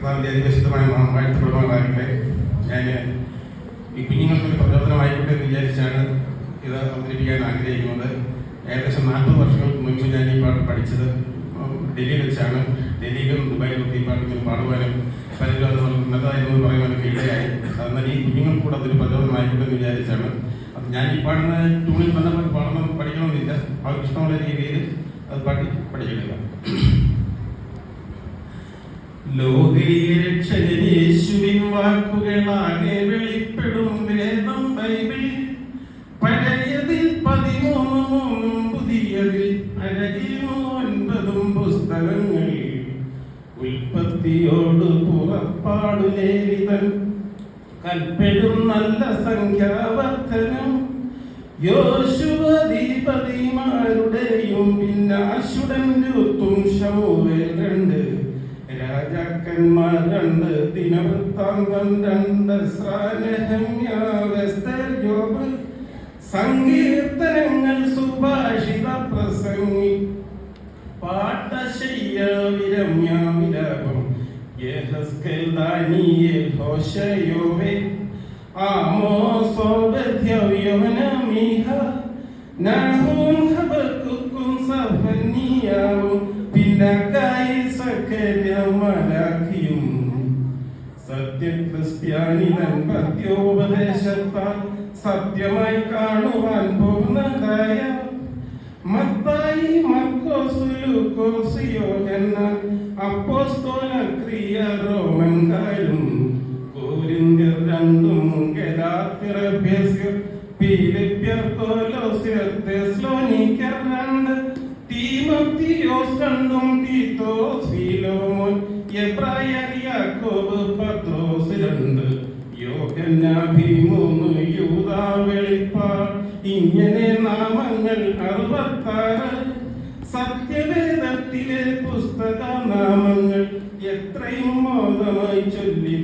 കർത്താവിൻ്റെ അതിവിശുദ്ധമായ വാഴ്ത്തപ്പെടുമാറാകട്ടെ. ഞാൻ ഈ കുഞ്ഞുങ്ങൾക്കൊരു പ്രചോദനമായിക്കോട്ടെ എന്ന് വിചാരിച്ചാണ് ഇത് അവതരിപ്പിക്കാൻ ആഗ്രഹിക്കുന്നത്. ഏകദേശം 40 വർഷങ്ങൾക്ക് മുൻപ് ഞാൻ ഈ പാട്ട് പഠിച്ചത് ഡൽഹിയിൽ വെച്ചാണ്. ഡൽഹിയിലും ദുബായിലും ഈ പാട്ടിൽ പാടുവാനും പലരും അത് ഉന്നതമായിരുന്നു പറയാനൊക്കെ ഇടയായി. എന്നാൽ ഈ കുഞ്ഞുങ്ങൾ കൂടെ അതൊരു പ്രചോദനമായിക്കോട്ടെ എന്ന് വിചാരിച്ചാണ്. അപ്പം ഞാൻ ഈ പാടുന്ന ട്യൂണിൽ ബന്ധപ്പെട്ട് പഠിക്കണമെന്നില്ല. അവർക്ക് ഇഷ്ടമുള്ള രീതിയിൽ അത് പഠിച്ചെടുക്കുക. ലോകരക്ഷകനേശുവിൻ വാക്കുകളാകെ വെളിപ്പെടും വേദം ബൈബിൾ. പഴയതിൽ 13 പുതിയതിൽ 69 പുസ്തകങ്ങൾ. ഉൽപ്പത്തിയോട് പുറപ്പാടു ലേവിതൻ കൽപ്പെടും നല്ല സംഖ്യാവർദ്ധനം. യോശുവധിപതിമാരുടെയും പിന്നാശുടൻ രൂത്തും ശമൂവേൽ 2, രാജാക്കന്മാർ 2, ദിനവൃത്താന്തം 2, യോബ്, സങ്കീർത്തനങ്ങൾ, സുഭാഷിത പ്രസംഗി, പാട്ടശയ്യ, വിരമ്യാവിലാപം, യെഹെസ്കേൽ, ദാനിയേൽ, ഹോശയോവേ, ആമോസ്, ഓബദ്യാവ്, മീഖ, നഹൂം, ഹബക്കൂക്കും, സഫന്യാവും, പിന്നക്കായി സക്കര്യ, മലാഖിയും. സത്യക്രിസ്ത്യാനിതൻ പത്യോപദേശത്താൽ സത്യമായി കാണുവാൻ പോകുന്നതായ മത്തായി, മർക്കോസ്, ലൂക്കോസ്, യോഹന്നാൻ, അപ്പോസ്തല, ക്രിയ, റോമൻകാരും, കോരിന്ത്യർ 2, ഗലാത്യർ, എഫേസ്യർ, ഫിലിപ്പ്യർ, കൊലോസ്യർ, തെസ്സലോനിക്കർ 2, തീമോത്തിയോസ് 2, തീത്തോസ്, ഫിലോമോൻ, എബ്രായർ, യാക്കോബ്, പത്രോസ് 2, യോഹന്നാൻ 3, യൂദാ, വെളിപ്പാട്. ഇങ്ങനെ നാമങ്ങൾ 66. സത്യവേദത്തിലെ പുസ്തക നാമങ്ങൾ എത്രയും മോദമായി ചൊല്ലി